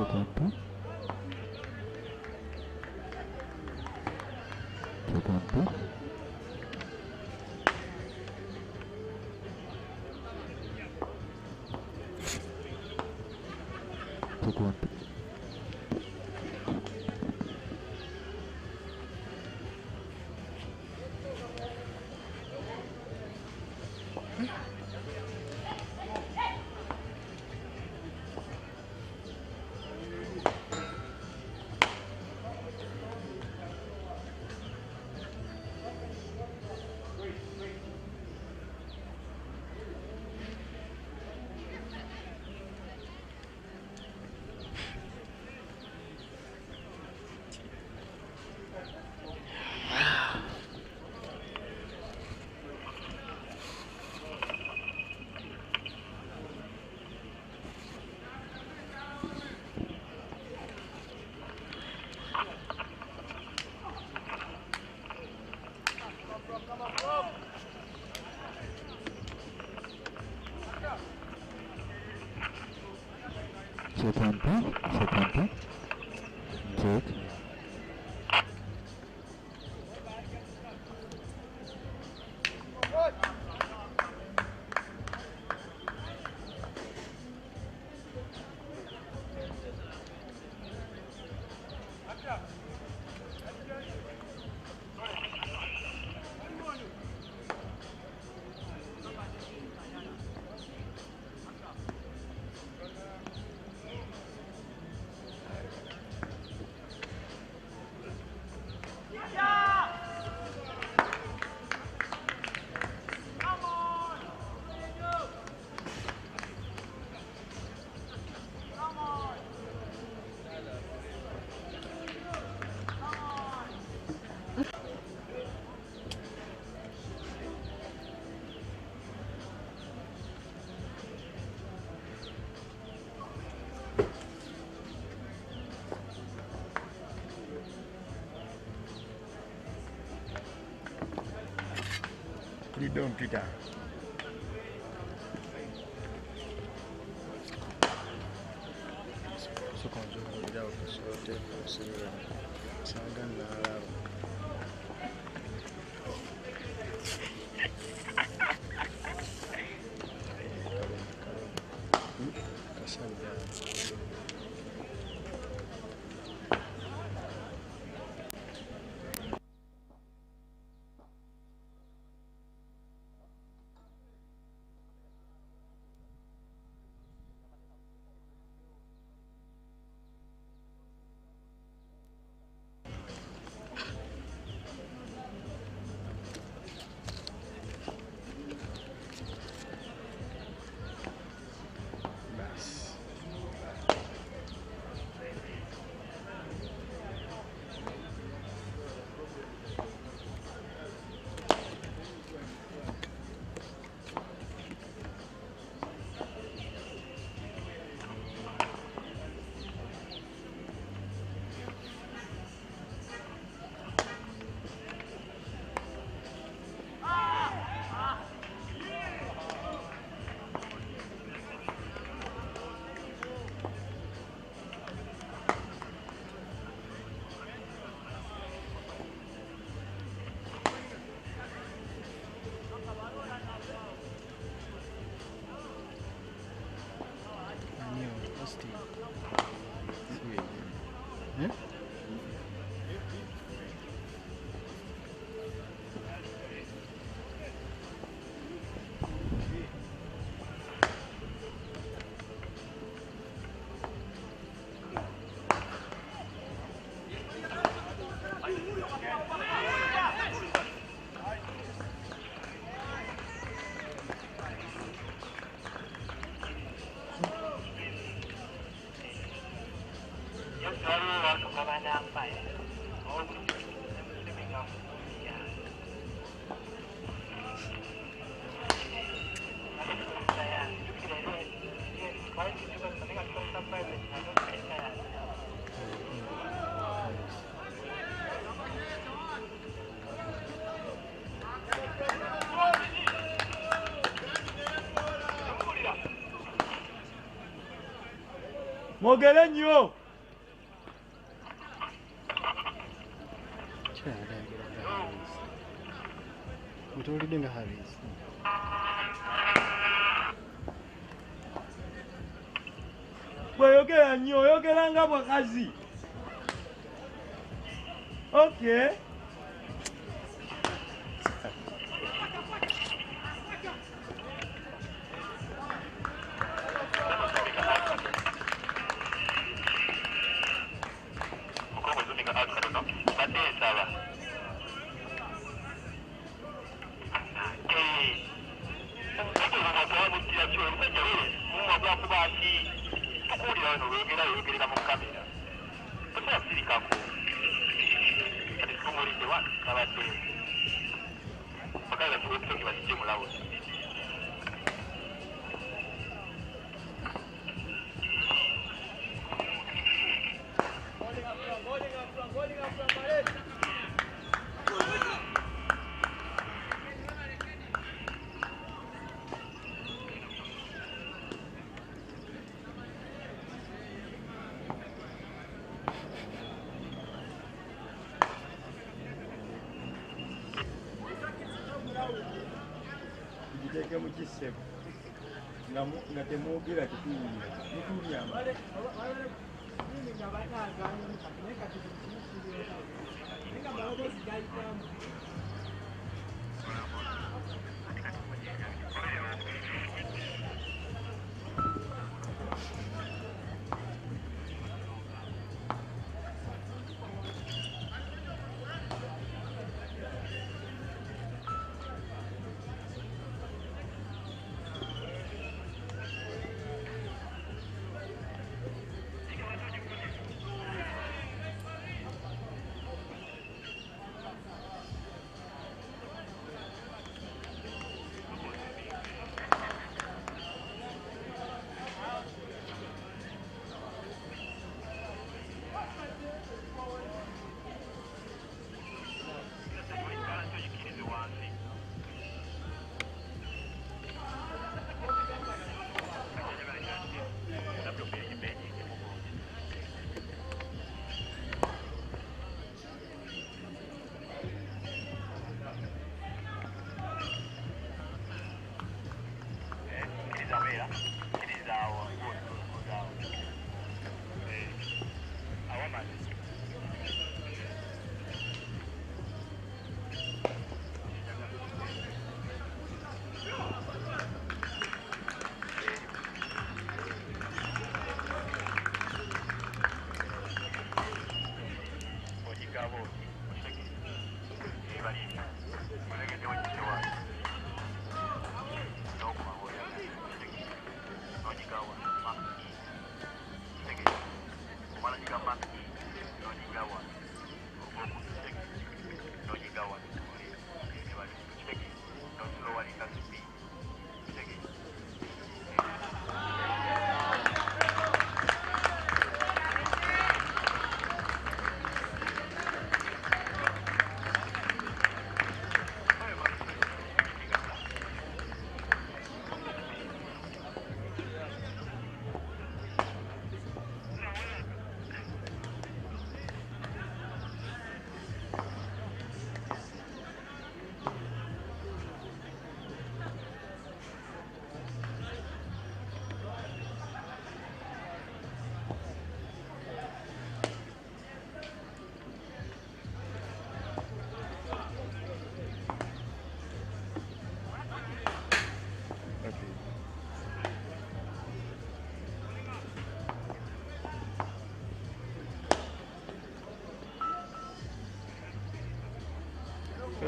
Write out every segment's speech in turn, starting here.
t20, t20, t20. t20, t20, check. Lead down, Peter. So consume without the sort of Sangan Lara. Mwogere nnyo. Mutolide nga Aziz. Bweyogera nnyo oyogera nga bwakazi. Okay. Tujiteke mu kisebo nga temwogera tutuulya.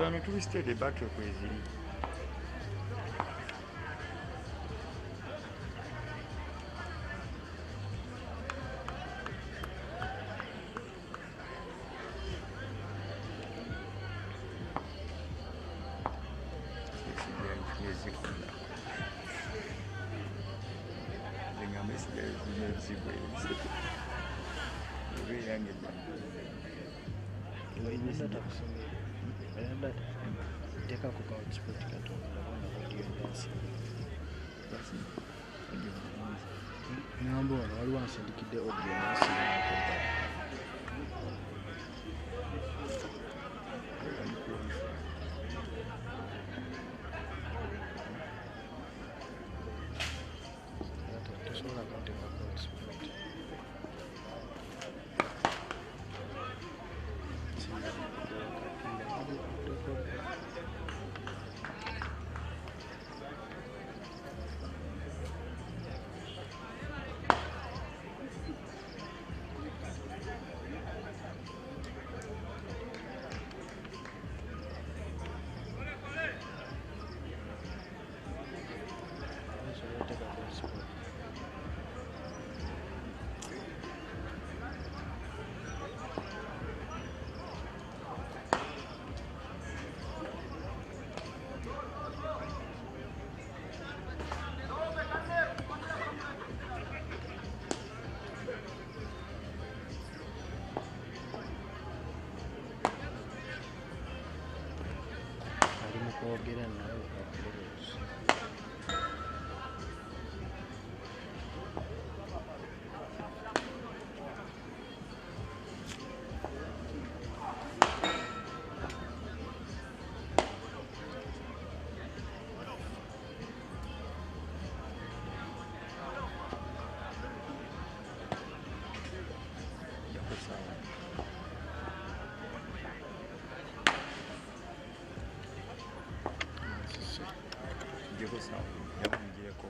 Wano tubisitedde battle kweziri. Teka kuka export katonda bana audio dance. Wambo wano waliwo ansindikidde audio nasiiakoba tosobola kunteekako sport ali mu kwogera nawe akulowooza yakusawa Jiko sawa. Yamungieko.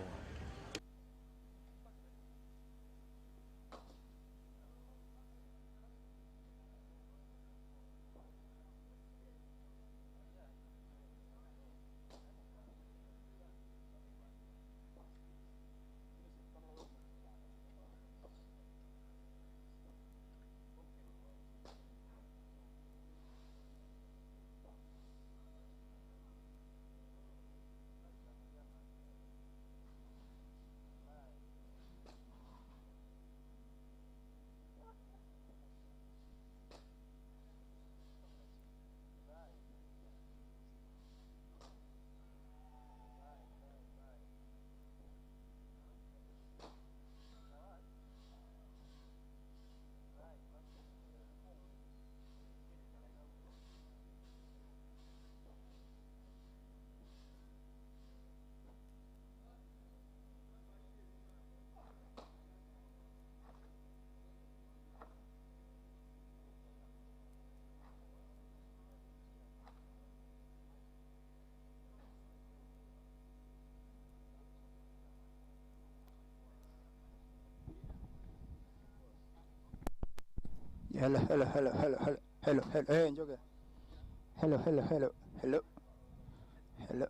Hello, hello, hello, hello, hello, hello, hello. Hey, Njoga. Hello, hello, hello, hello, hello.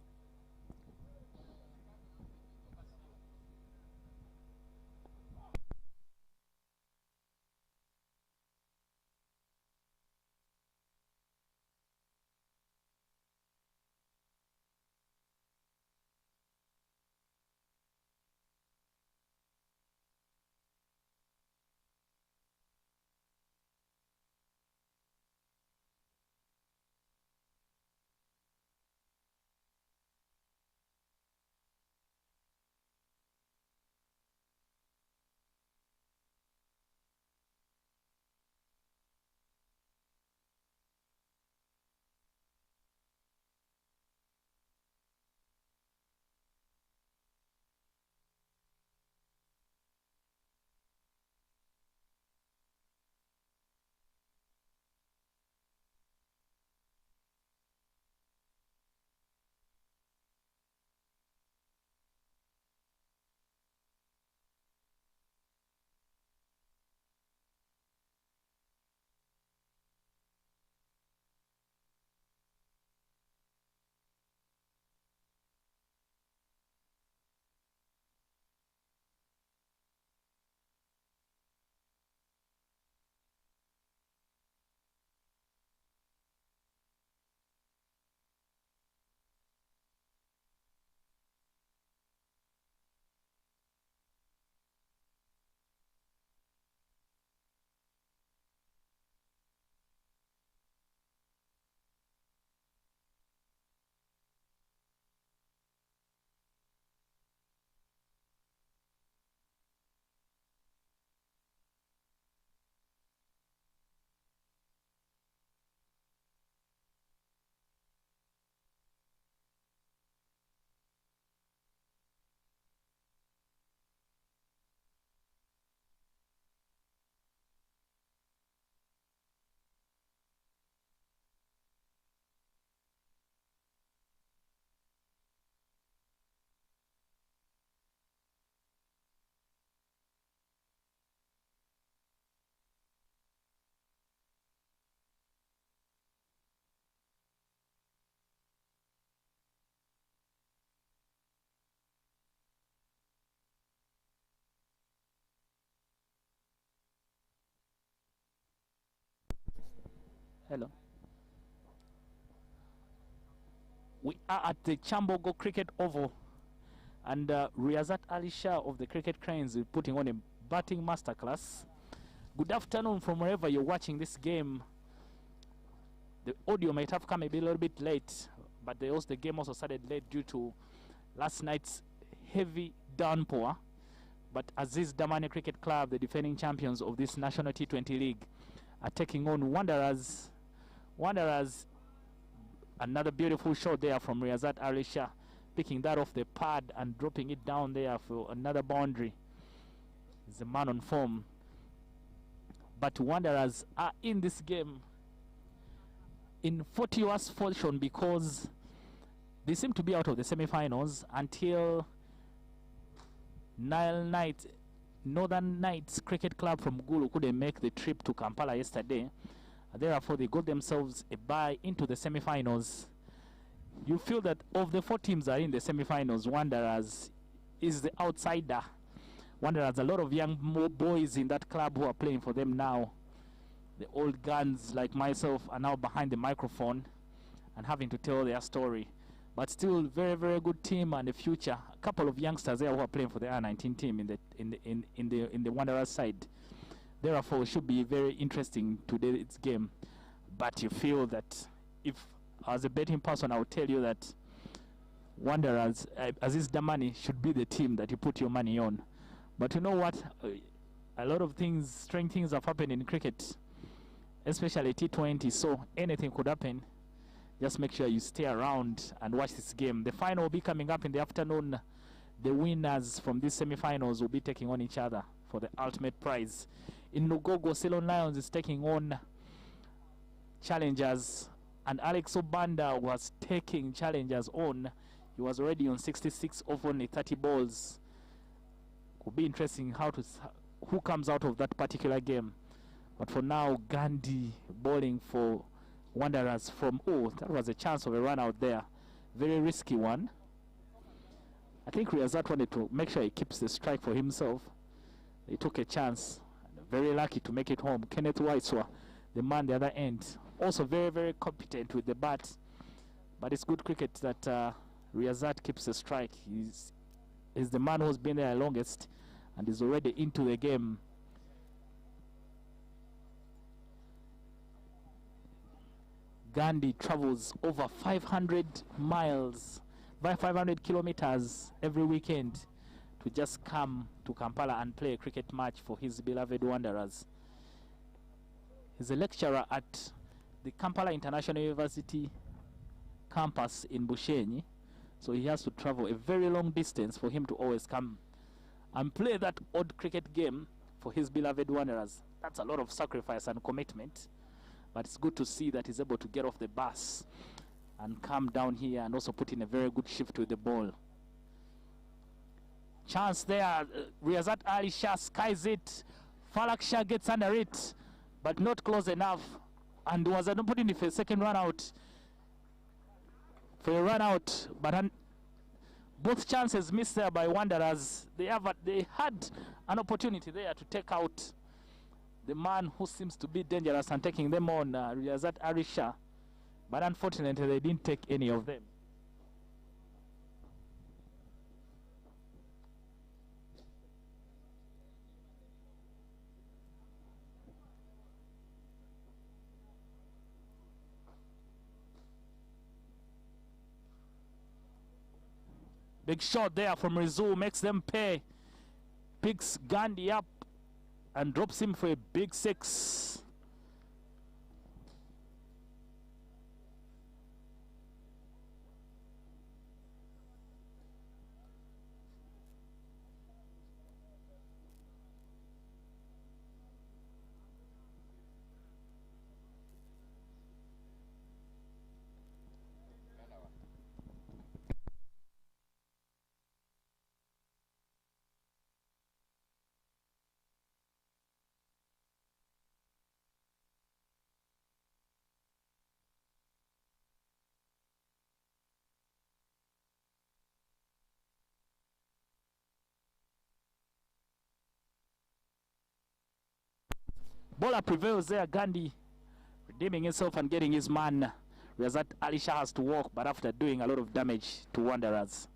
hello. We are at the Chambogo Cricket Oval, and Riazat Ali Shah of the Cricket Cranes is putting on a batting masterclass. Good afternoon from wherever you're watching this game. The audio might have come a little bit late, but the game also started late due to last night's heavy downpour. But Aziz Damani Cricket Club, the defending champions of this National T20 League, are taking on Wanderers. Wanderers, another beautiful shot there from Riazat Ali Shah, picking that off the pad and dropping it down there for another boundary. He's a man on form. But Wanderers are in this game in fortuitous fortune because they seem to be out of the semi-finals until Northern Knights Cricket Club from Gulu couldn't make the trip to Kampala yesterday. Therefore, they got themselves a bye into the semi-finals. You feel that of the 4 teams that are in the semi-finals, Wanderers is the outsider. Wanderers, a lot of young boys in that club who are playing for them now. The old guns like myself are now behind the microphone and having to tell their story. But still, very, very good team and the future. A couple of youngsters there who are playing for the R19 team in the Wanderers side. Therefore, it should be very interesting today's game. But you feel that if, as a betting person, I would tell you that Wanderers, Aziz Damani, should be the team that you put your money on. But you know what? A lot of things, strange things have happened in cricket, especially T20, so anything could happen. Just make sure you stay around and watch this game. The final will be coming up in the afternoon. The winners from these semi-finals will be taking on each other for the ultimate prize. In Lugogo, Ceylon Lions is taking on challengers, and Alex Obanda was taking challengers on. He was already on 66 of only 30 balls. Could be interesting who comes out of that particular game. But for now, Gandhi bowling for Wanderers from, that was a chance of a run out there. Very risky one. I think Riazat wanted to make sure he keeps the strike for himself. He took a chance. Very lucky to make it home. Kenneth Waiswa, the man the other end, also very, very competent with the bat. But it's good cricket that Riazat keeps the strike. He's the man who's been there longest and is already into the game. Gandhi travels over 500 miles, by 500 kilometers every weekend to just come to Kampala and play a cricket match for his beloved Wanderers. He's a lecturer at the Kampala International University campus in Bushenyi, so he has to travel a very long distance for him to always come and play that odd cricket game for his beloved Wanderers. That's a lot of sacrifice and commitment. But it's good to see that he's able to get off the bus and come down here and also put in a very good shift with the ball. Chance there. Riazat Ali Shah skies it. Falak Shah gets under it, but not close enough. And was an opportunity for a second run out. But both chances missed there by Wanderers. They had an opportunity there to take out the man who seems to be dangerous and taking them on, Riazat Ali Shah. But unfortunately, they didn't take any of them. Big shot there from Rizul, makes them pay. Picks Gandhi up and drops him for a big 6. Bowler prevails there, Gandhi. redeeming himself and getting his man. Razat Alisha has to walk, but after doing a lot of damage to Wanderers.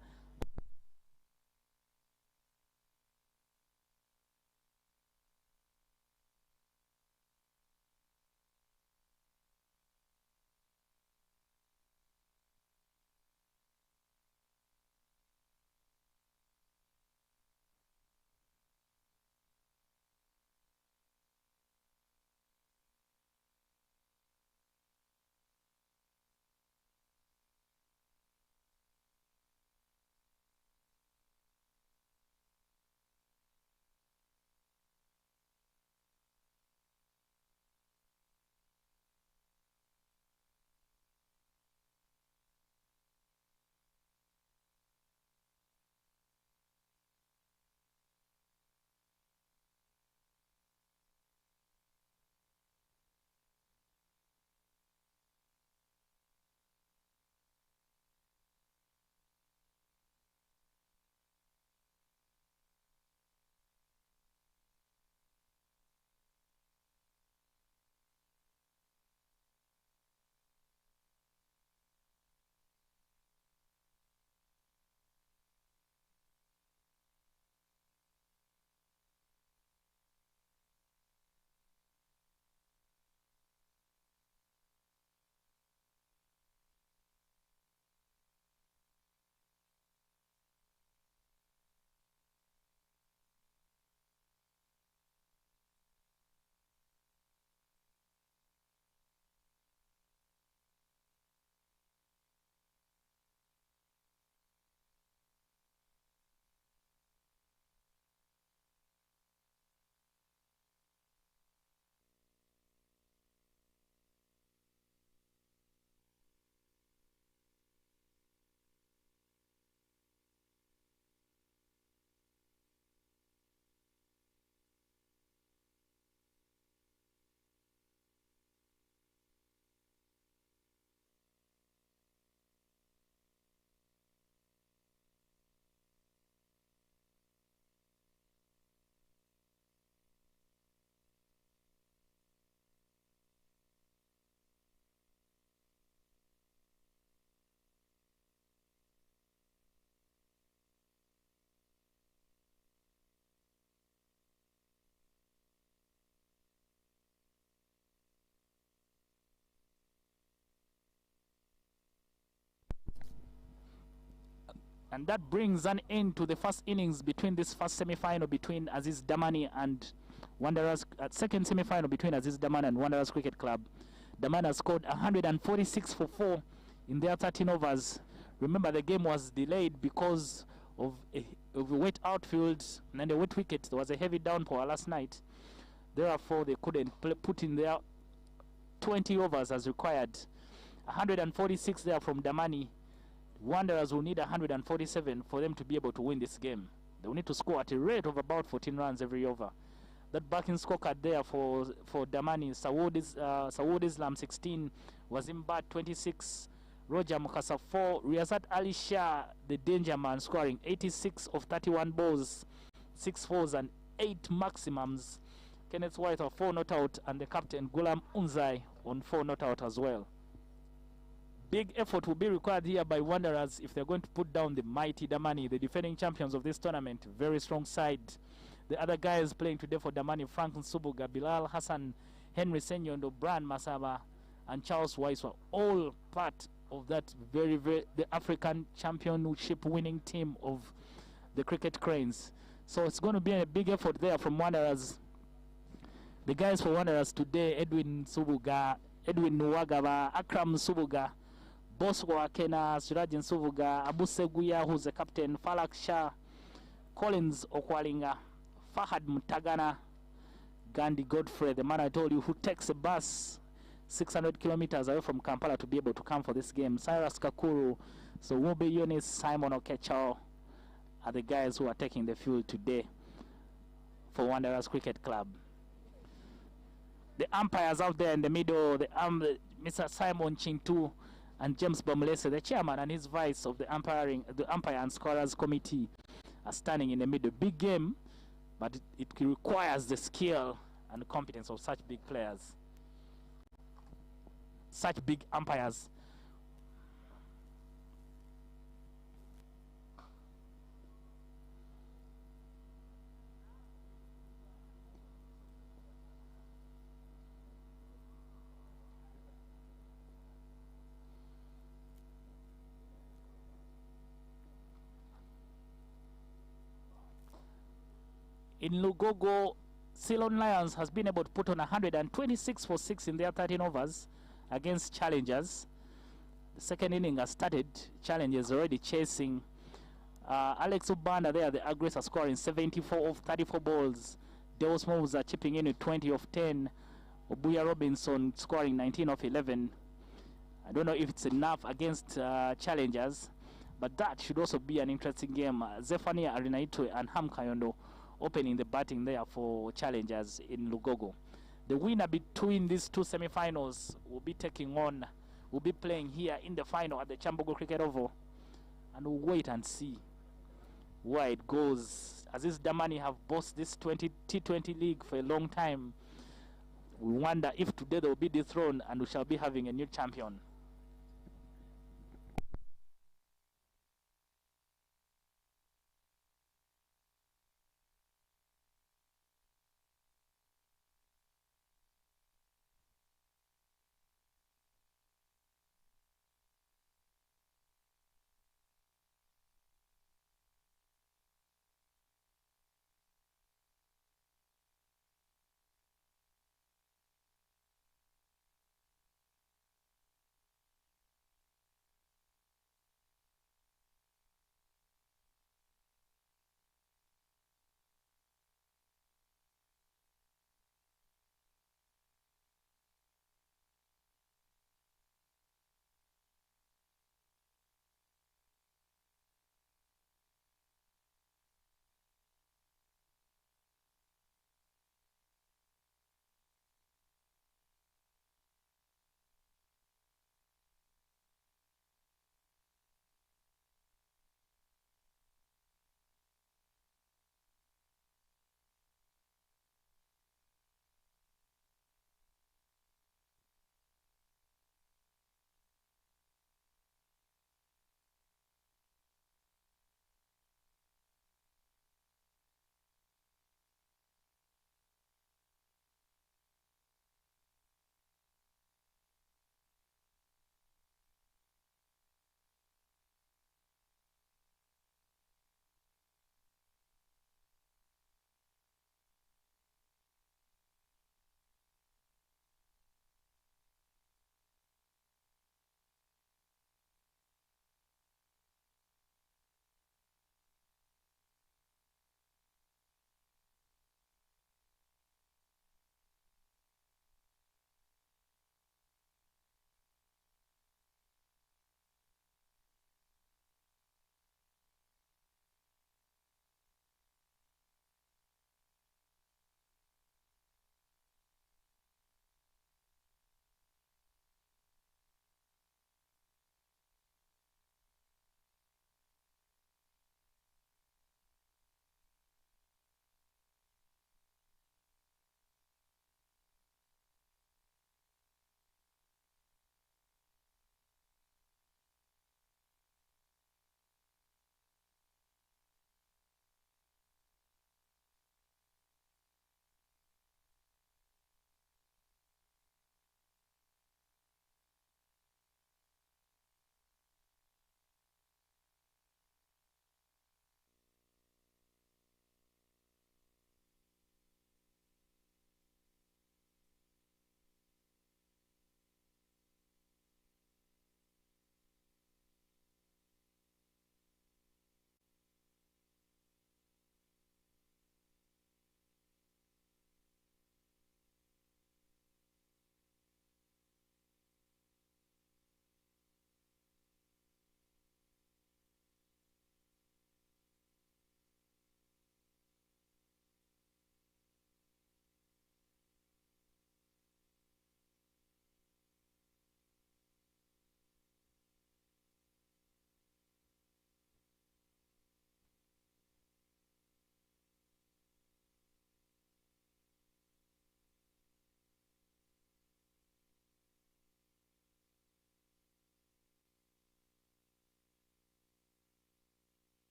And that brings an end to the first innings between this first semi-final between Aziz Damani and Wanderers. Second semi-final between Aziz Damani and Wanderers Cricket Club. Damani has scored 146 for 4 in their 13 overs. Remember, the game was delayed because of a wet outfield and a wet wicket. There was a heavy downpour last night. Therefore, they couldn't put in their 20 overs as required. 146 there from Damani. Wanderers will need 147 for them to be able to win this game. They will need to score at a rate of about 14 runs every over. That backing scorecard there for Damani, Sawood Islam 16, Wazim Bat 26, Roger Mukasa 4, Riyazat Ali Shah, the danger man, scoring 86 of 31 balls, 6 fours and 8 maximums. Kenneth White of 4 not out, and the captain Gulam Unzai on 4 not out as well. Big effort will be required here by Wanderers if they're going to put down the mighty Damani, the defending champions of this tournament. Very strong side. The other guys playing today for Damani, Frank Nsubuga, Bilal Hassan, Henry Senyondo, Brian Masaba, and Charles Weiss were all part of that the African championship winning team of the Cricket Cranes. So it's going to be a big effort there from Wanderers. The guys for Wanderers today, Edwin Subuga, Edwin Nwagaba, Akram Subuga, Bosco Akena, Surajin Subuga, Abu Seguya, who's the captain, Falak Shah, Collins Okwalinga, Fahad Mutagana, Gandhi Godfrey, the man I told you who takes a bus 600 kilometers away from Kampala to be able to come for this game, Cyrus Kakuru, so Wobe Yunis, Simon Okechao are the guys who are taking the field today for Wanderers Cricket Club. The umpires out there in the middle, Mr. Simon Chintu and James Bamulese, the chairman and his vice of the umpire and scorers committee, are standing in the middle. Big game, but it requires the skill and competence of such big players. such big umpires. In Lugogo, Ceylon Lions has been able to put on 126 for 6 in their 13 overs against Challengers. The second inning has started. Challengers already chasing. Alex Ubanda there, the aggressor, scoring 74 of 34 balls. Deus Moves are chipping in with 20 of 10. Obuya Robinson scoring 19 of 11. I don't know if it's enough against Challengers, but that should also be an interesting game. Zephania Arinaitwe and Ham Kayondo opening the batting there for Challengers in Lugogo. The winner between these two semi-finals will be playing here in the final at the Chambogo Cricket Oval, and we'll wait and see where it goes. Aziz Damani have bossed this T20 league for a long time. We wonder if today they will be dethroned and we shall be having a new champion.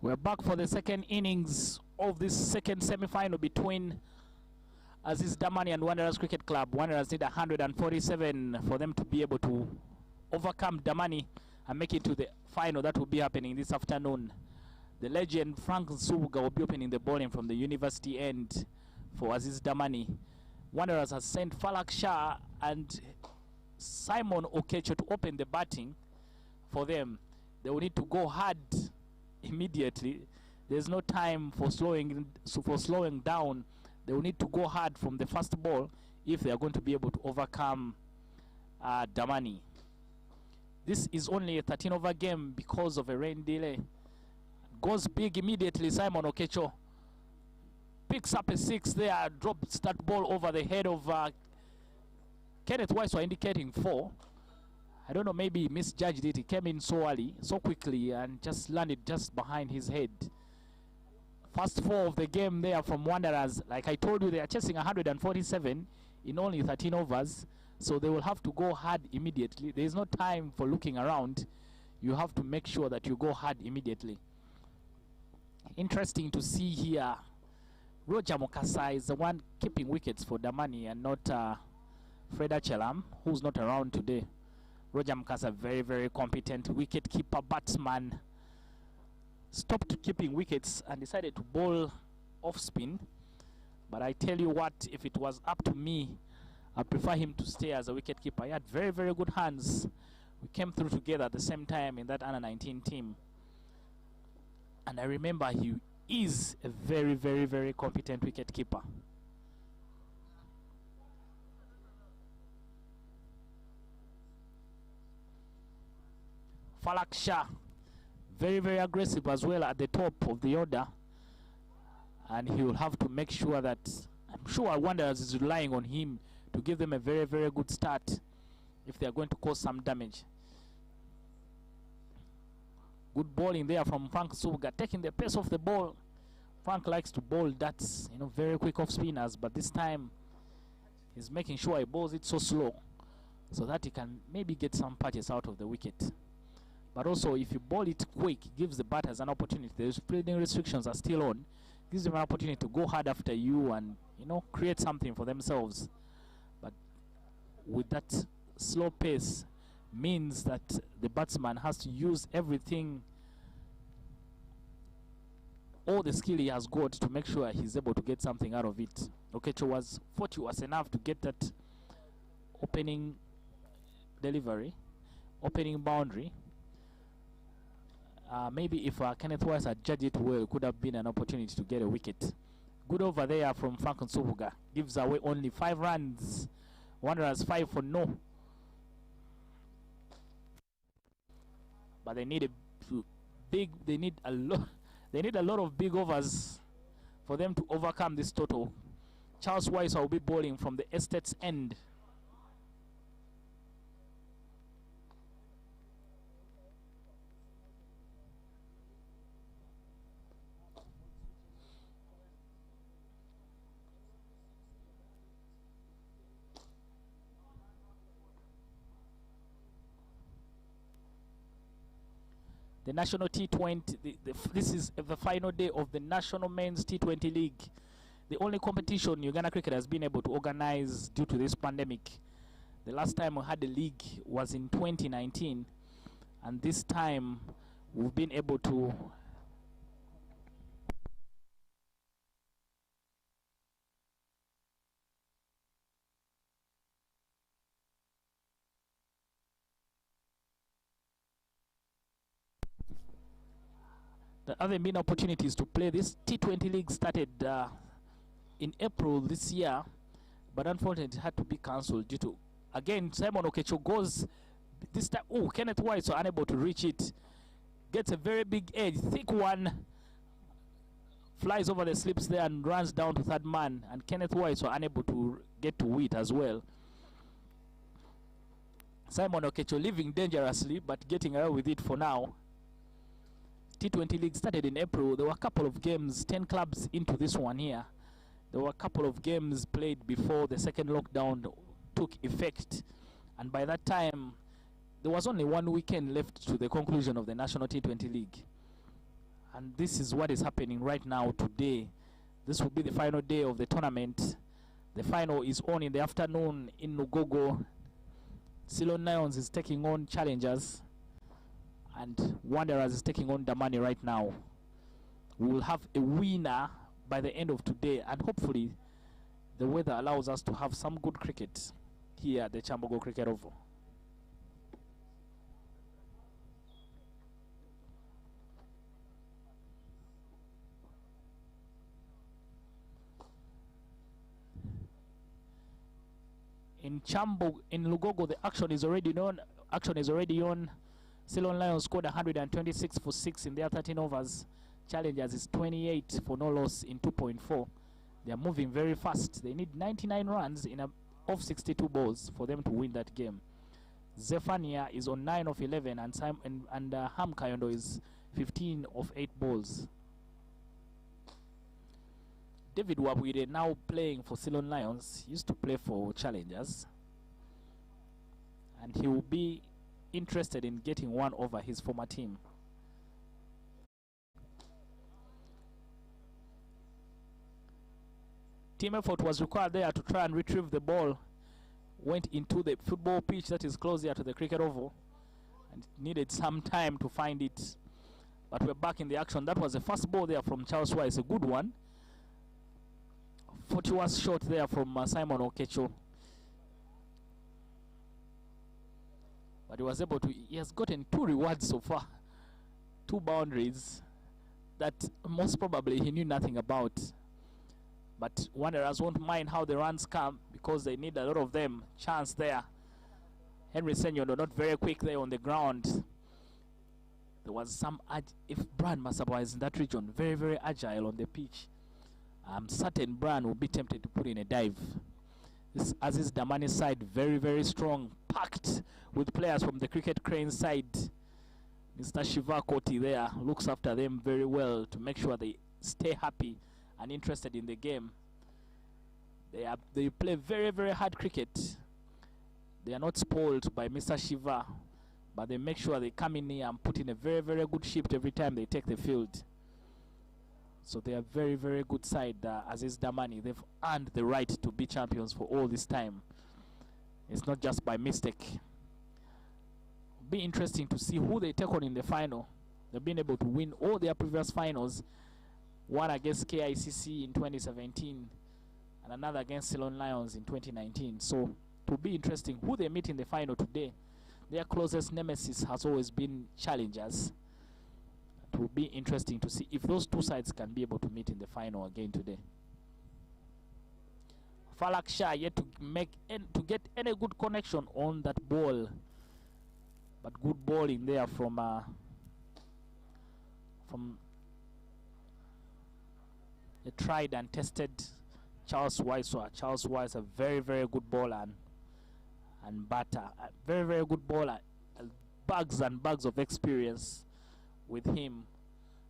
We're back for the second innings of this second semi-final between Aziz Damani and Wanderers Cricket Club. Wanderers need 147 for them to be able to overcome Damani and make it to the final that will be happening this afternoon. The legend Frank Nsubuga will be opening the bowling from the university end for Aziz Damani. Wanderers has sent Falak Shah and Simon Okecho to open the batting for them. They will need to go hard immediately. There's no time for slowing down. They will need to go hard from the first ball if they are going to be able to overcome Damani. This is only a 13-over game because of a rain delay. Goes big immediately. Simon Okecho picks up a 6 there, drops that ball over the head of Kenneth Weiss, indicating 4. I don't know, maybe he misjudged it. He came in so early, so quickly, and just landed just behind his head. First 4 of the game there from Wanderers. Like I told you, they are chasing 147 in only 13 overs, so they will have to go hard immediately. There is no time for looking around. You have to make sure that you go hard immediately. Interesting to see here, Roger Mukasa is the one keeping wickets for Damani and not Freda Chelam, who's not around today. Roger Mukasa, very, very competent wicket keeper batsman, stopped keeping wickets and decided to bowl off spin. But I tell you what, if it was up to me, I prefer him to stay as a wicket keeper. He had very, very good hands. We came through together at the same time in that under-19 team. And I remember he is a very, very, very competent wicket keeper. Falak Shah, very, very aggressive as well at the top of the order. And he will have to make sure that, I'm sure Wanderers is relying on him to give them a very, very good start if they are going to cause some damage. Good bowling there from Frank Nsubuga, taking the pace of the ball. Frank likes to bowl that's, very quick off spinners, but this time he's making sure he bowls it so slow so that he can maybe get some patches out of the wicket. But also, if you bowl it quick, it gives the batters an opportunity. The fielding restrictions are still on. Gives them an opportunity to go hard after you and, create something for themselves. But with that slow pace, means that the batsman has to use everything, all the skill he has got to make sure he's able to get something out of it. Okecho was fortuitous enough to get that opening delivery, opening boundary. Maybe if Kenneth Weiss had judged it well, it could have been an opportunity to get a wicket. Good over there from Frank Nsubuga. Gives away only 5 runs. Wanderers 5 for no. But they need a lot of big overs for them to overcome this total. Charles Weiss will be bowling from the estate's end. The National T20, this is the final day of the National Men's T20 League. The only competition Uganda Cricket has been able to organize due to this pandemic. The last time we had the league was in 2019, and this time we've been able to the other main opportunities to play this T20 league started in April this year, but unfortunately it had to be cancelled due to, again, Simon Okecho goes this time. Oh, Kenneth Weiss was unable to reach it. Gets a very big edge, thick one, flies over the slips there and runs down to third man, and Kenneth Weiss was unable to get to it as well. Simon Okecho living dangerously but getting away with it for now. T20 league started in April. There were a couple of games, 10 clubs into this one here. There were a couple of games played before the second lockdown took effect, and by that time there was only one weekend left to the conclusion of the National T20 League. And this is what is happening right now today. This will be the final day of the tournament. The final is on in the afternoon in Lugogo. Ceylon Lions is taking on Challengers, and Wanderers is taking on Damani right now. We will have a winner by the end of today, and hopefully the weather allows us to have some good cricket here at the Chambogo Cricket Oval. In Lugogo, the action is already on. Ceylon Lions scored 126 for 6 in their 13 overs. Challengers is 28 for no loss in 2.4. They are moving very fast. They need 99 runs off 62 balls for them to win that game. Zephania is on 9 of 11, and Ham Kayondo is 15 of 8 balls. David Wabwire, now playing for Ceylon Lions, used to play for Challengers, and he will be interested in getting one over his former team. Team effort was required there to try and retrieve the ball. Went into the football pitch that is closer to the cricket oval, and needed some time to find it. But we're back in the action. That was the first ball there from Charles Wise, a good one. 41 shot there from Simon Okecho. But he was able to, he has gotten 2 rewards so far. 2 boundaries that most probably he knew nothing about. But Wanderers won't mind how the runs come, because they need a lot of them. Chance there. Henry Senyondo not very quick there on the ground. There was some, if Brian Masaba is in that region, very, very agile on the pitch. I'm certain Brian will be tempted to put in a dive. This Aziz Damani side, very, very strong, packed with players from the Cricket Crane side. Mr. Shiva Koti there looks after them very well to make sure they stay happy and interested in the game. They play very, very hard cricket. They are not spoiled by Mr. Shiva, but they make sure they come in here and put in a very, very good shift every time they take the field. So they are very, very good side, Aziz Damani. They've earned the right to be champions for all this time. It's not just by mistake. Be interesting to see who they take on in the final. They've been able to win all their previous finals. One against KICC in 2017 and another against Ceylon Lions in 2019. So it will be interesting who they meet in the final today. Their closest nemesis has always been Challengers. It will be interesting to see if those two sides can be able to meet in the final again today. Falak Shah yet to get any good connection on that ball, but good ball in there from the tried and tested Charles Wise. So Charles Wise, a very, very good bowler and batter, a very, very good bowler, bags and bags of experience with him,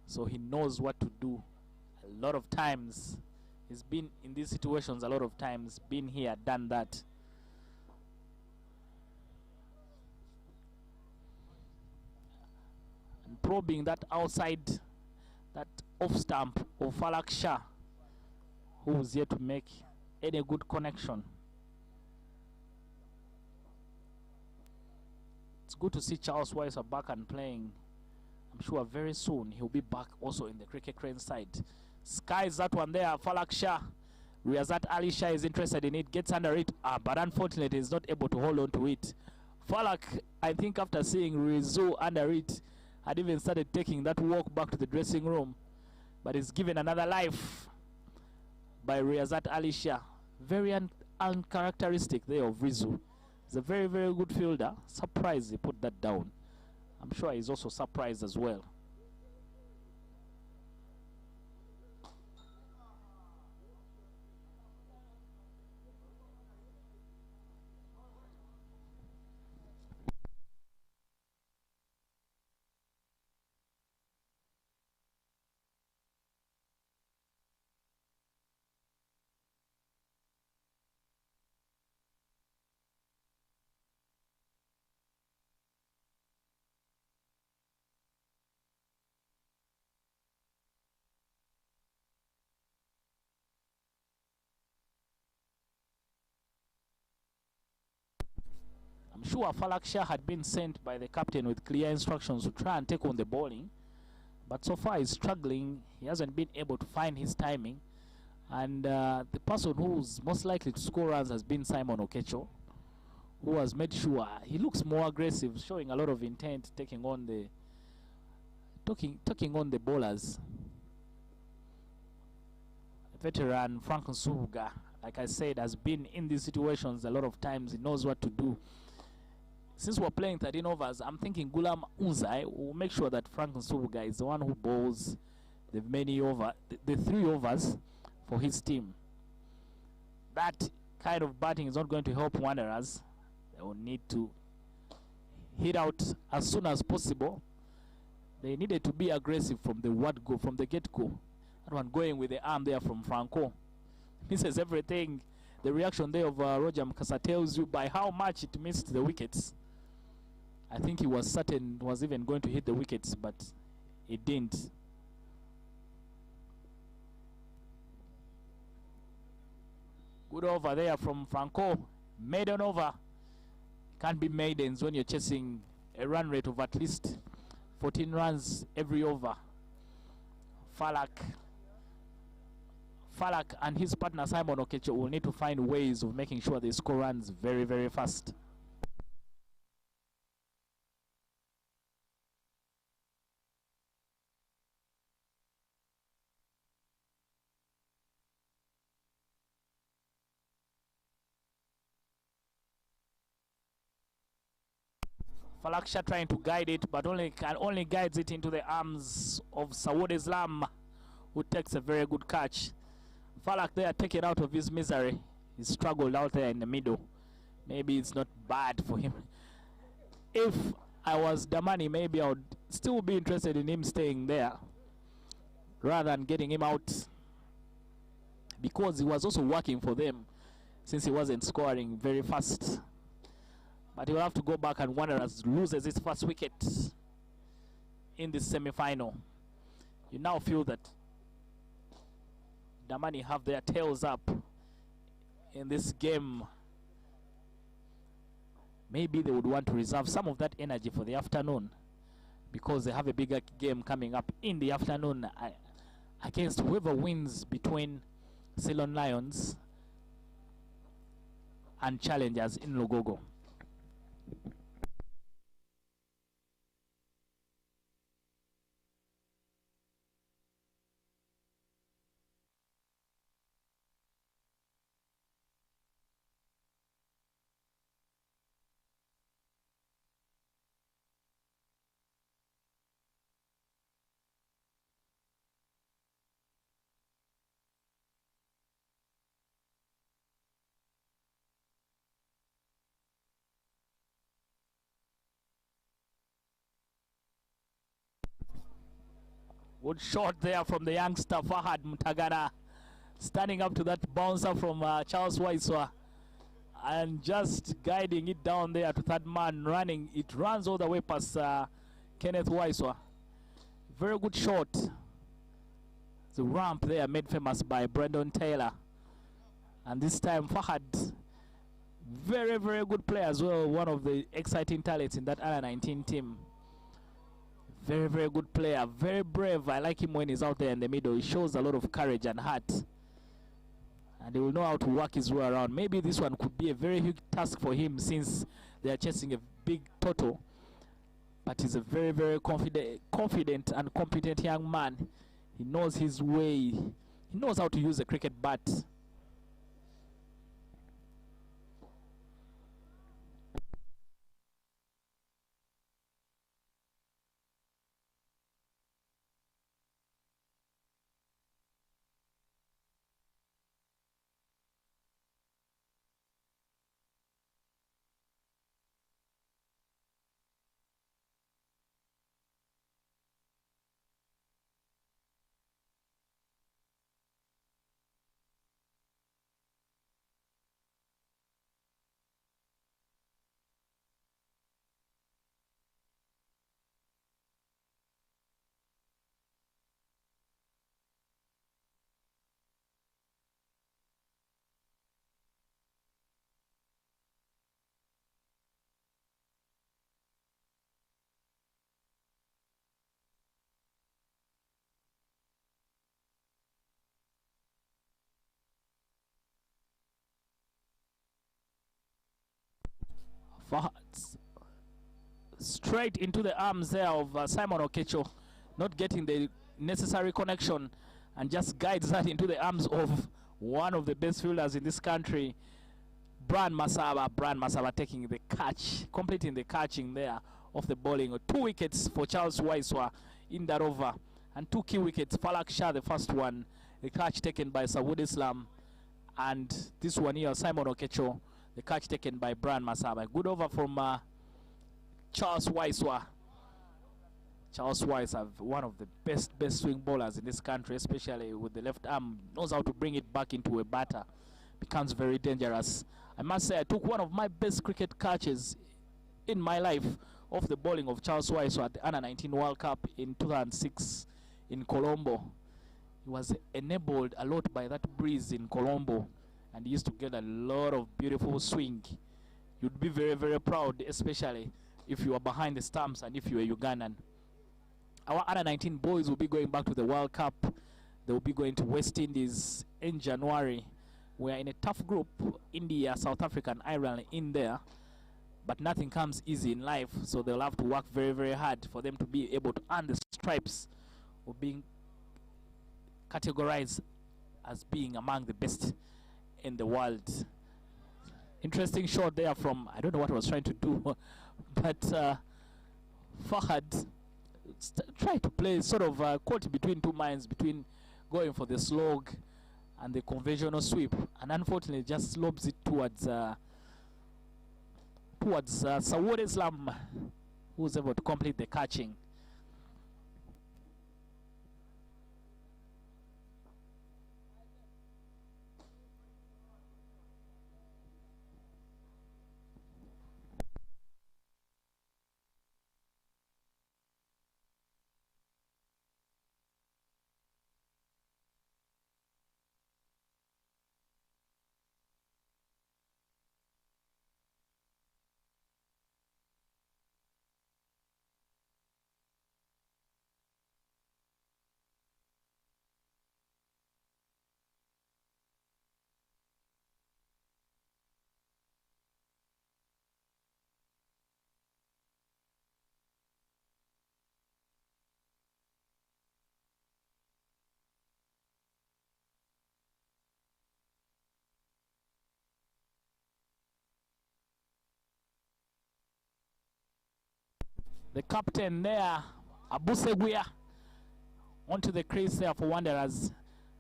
so he knows what to do. A lot of times he's been in these situations, a lot of times been here, done that. And probing that outside, that off stump of Falak Shah, who was yet to make any good connection. It's good to see Charles Wise back and playing. I'm sure very soon he'll be back also in the Cricket Crane side. Skies that one there, Falak Shah. Riazat Ali Shah is interested in it, gets under it, but unfortunately he's not able to hold on to it. Falak, I think after seeing Rizu under it, had even started taking that walk back to the dressing room, but is given another life by Riazat Ali Shah. Very uncharacteristic there of Rizu. He's a very, very good fielder. Surprised he put that down. I'm sure he's also surprised as well. sure Falak Shah had been sent by the captain with clear instructions to try and take on the bowling, but so far he's struggling. He hasn't been able to find his timing, and the person who's most likely to score runs has been Simon Okecho, who has made sure he looks more aggressive, showing a lot of intent, taking on the bowlers. Veteran Frank Nsubuga, like I said, has been in these situations a lot of times. He knows what to do. Since we're playing 13 overs, I'm thinking Gulam Uzai will make sure that Frank Nsubuga is the one who bowls the 3 overs for his team. That kind of batting is not going to help Wanderers. They will need to hit out as soon as possible. They needed to be aggressive from the get-go. That one going with the arm there from Franco misses everything. The reaction there of Roger Mukasa tells you by how much it missed the wickets. I think he was certain it was even going to hit the wickets, but it didn't. Good over there from Franco. Maiden over. Can't be maidens when you're chasing a run rate of at least 14 runs every over. Falak and his partner Simon Okecho will need to find ways of making sure they score runs very, very fast. Falaksha trying to guide it, but only guides it into the arms of Sawood Islam, who takes a very good catch. Falak there taken out of his misery. He struggled out there in the middle. Maybe it's not bad for him. If I was Damani, maybe I would still be interested in him staying there rather than getting him out, because he was also working for them since he wasn't scoring very fast. But he will have to go back, and Wanderers loses his first wicket in the semi-final. You now feel that Damani have their tails up in this game. Maybe they would want to reserve some of that energy for the afternoon, because they have a bigger game coming up in the afternoon against whoever wins between Ceylon Lions and Challengers in Logogo. Good shot there from the youngster Fahad Mutagana, standing up to that bouncer from Charles Waiswa and just guiding it down there to third man, running. It runs all the way past Kenneth Waiswa. Very good shot. The ramp there made famous by Brendan Taylor. And this time Fahad, very, very good player as well. One of the exciting talents in that under-19 team. Very, very good player. Very brave. I like him when he's out there in the middle. He shows a lot of courage and heart. And he will know how to work his way around. Maybe this one could be a very huge task for him, since they are chasing a big total. But he's a very, very confident and competent young man. He knows his way. He knows how to use a cricket bat. Straight into the arms there of Simon Okecho, not getting the necessary connection, and just guides that into the arms of one of the best fielders in this country, Brian Masaba. Brian Masaba taking the catch, completing the catching there of the bowling. 2 wickets for Charles Waiswa in that over, and 2 key wickets. Falak Shah, the first one, the catch taken by Sawood Islam, and this one here, Simon Okecho, the catch taken by Brian Masaba. Good over from Charles Waiswa. Charles Waiswa, one of the best swing bowlers in this country, especially with the left arm, knows how to bring it back into a batter. Becomes very dangerous. I must say, I took one of my best cricket catches in my life off the bowling of Charles Waiswa at the Under-19 World Cup in 2006 in Colombo. He was enabled a lot by that breeze in Colombo, and he used to get a lot of beautiful swing. You'd be very, very proud, especially if you are behind the stumps and if you are Ugandan. Our Under-19 boys will be going back to the World Cup. They will be going to West Indies in January. We are in a tough group, India, South Africa and Ireland in there, but nothing comes easy in life, so they'll have to work very, very hard for them to be able to earn the stripes of being categorized as being among the best in the world. Interesting shot there from, I don't know what I was trying to do, but Fahad tried to play sort of caught between two minds, between going for the slog and the conventional sweep, and unfortunately just lobs it towards Sawood Islam, who was able to complete the catching. The captain there, Abu Seguya, onto the crease there for Wanderers.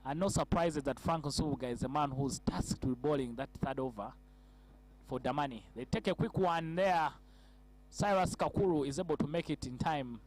And no surprises that Frank Nsubuga is the man who's tasked with bowling that third over for Damani. They take a quick one there. Cyrus Kakuru is able to make it in time.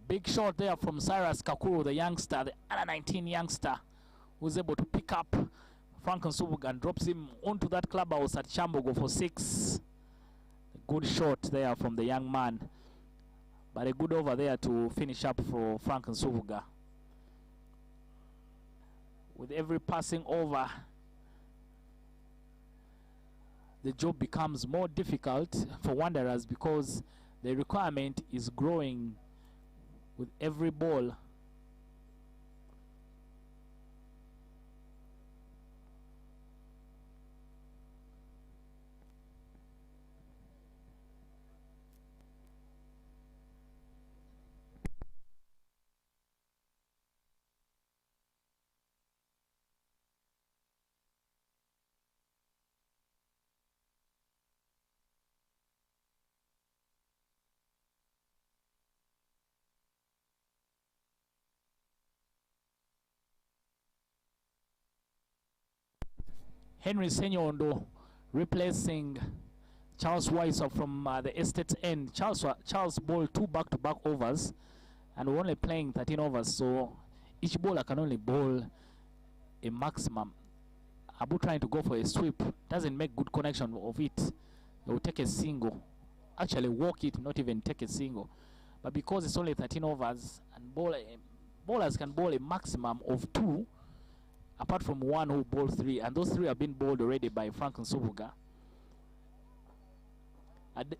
Big shot there from Cyrus Kakuru, the youngster, the under-19 youngster, who's able to pick up Frank Nsubuga and drops him onto that clubhouse at Chambogo for 6. A good shot there from the young man, but a good over there to finish up for Frank Nsubuga. With every passing over, the job becomes more difficult for Wanderers because the requirement is growing with every ball. Henry Senyondo replacing Charles Weiser from the Estates end. Charles bowled 2 back-to-back overs, and we're only playing 13 overs, so each bowler can only bowl a maximum. Abu trying to go for a sweep doesn't make good connection of it. They will take a single, actually walk it, not even take a single. But because it's only 13 overs and bowlers can bowl a maximum of 2, apart from one who bowled 3, and those 3 have been bowled already by Frank Nsubuga.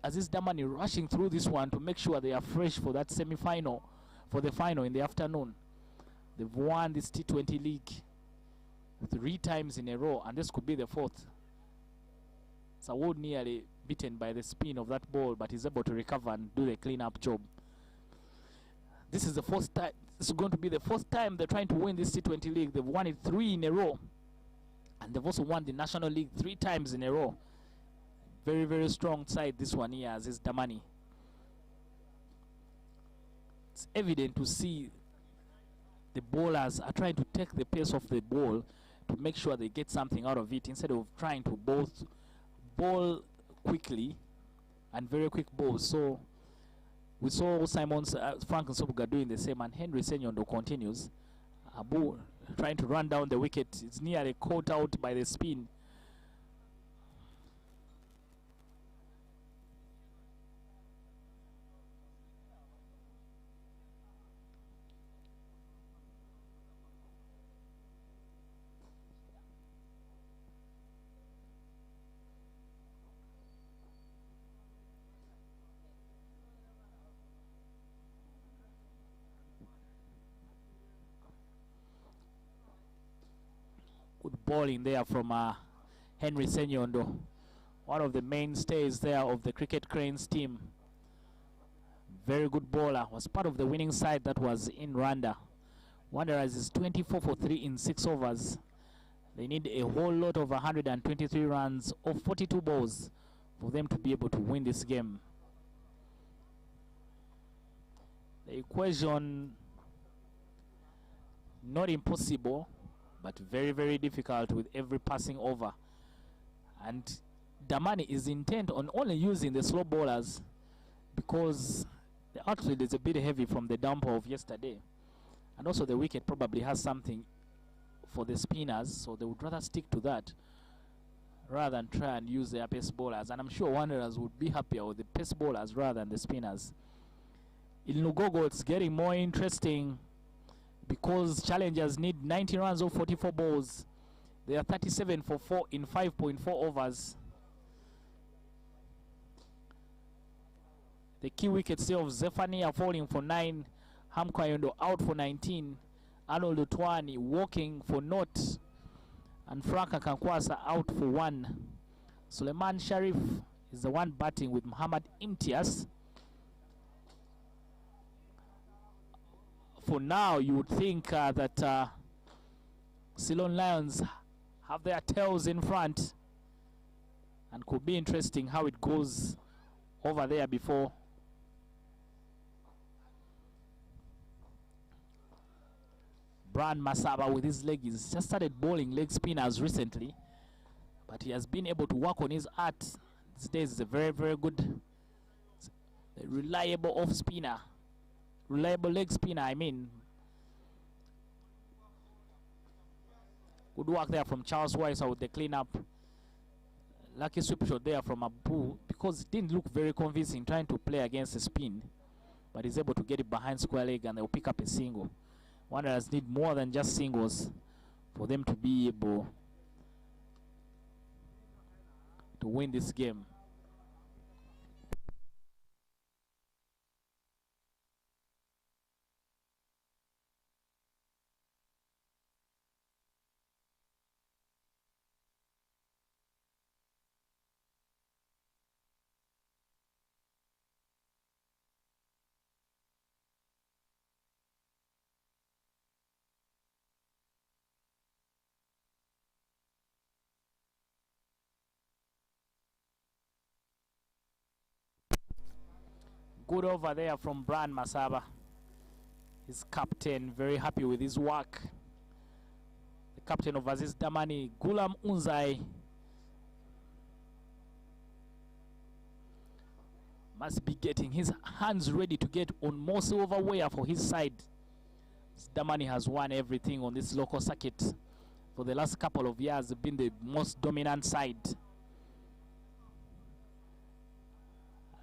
Aziz Damani rushing through this one to make sure they are fresh for that semi-final, for the final in the afternoon. They've won this T20 league 3 times in a row, and this could be the 4th. Sawood nearly beaten by the spin of that ball, but he's able to recover and do the clean-up job. This is the 4th time. This is going to be the 4th time they're trying to win this T20 league. They've won it 3 in a row, and they've also won the National League 3 times in a row. Very, very strong side this one here, Aziz Damani. It's evident to see the bowlers are trying to take the pace of the ball to make sure they get something out of it, instead of trying to both bowl quickly and very quick balls. So we saw Frank Nsubuga doing the same, and Henry Senyondo continues. Abu trying to run down the wicket. It's nearly caught out by the spin. Good bowling there from Henry Senyondo, one of the mainstays there of the Cricket Cranes team. Very good bowler, was part of the winning side that was in Rwanda. Wanderers is 24 for 3 in 6 overs. They need a whole lot of 123 runs of 42 balls for them to be able to win this game. The equation, not impossible, but very, very difficult with every passing over. And Damani is intent on only using the slow bowlers because the outfield is a bit heavy from the downpour of yesterday. And also the wicket probably has something for the spinners, so they would rather stick to that rather than try and use their pace bowlers. And I'm sure Wanderers would be happier with the pace bowlers rather than the spinners. In Lugogo, it's getting more interesting because challengers need 90 runs of 44 balls. They are 37 for 4 in 5.4 overs. The key wickets there of Zephania falling for 9, Hamkwayondo out for 19, Arnold Otwani walking for 0, and Franka Kankwasa out for 1. Suleiman Sharif is the one batting with Muhammad Imtiaz. For now, you would think that Ceylon Lions have their tails in front, and could be interesting how it goes over there before. Brian Masaba with his leg, he's just started bowling leg spinners recently, but he has been able to work on his art. These days is a very, very good, reliable off spinner. Reliable leg spinner, I mean. Good work there from Charles Weiser with the cleanup. Lucky sweep shot there from Abu, because it didn't look very convincing trying to play against the spin, but he's able to get it behind square leg and they'll pick up a single. Wanderers need more than just singles for them to be able to win this game. Good over there from Brian Masaba. His captain, very happy with his work. The captain of Aziz Damani, Gulam Unzai, must be getting his hands ready to get on more silverware for his side. Damani has won everything on this local circuit. For the last couple of years, they've been the most dominant side.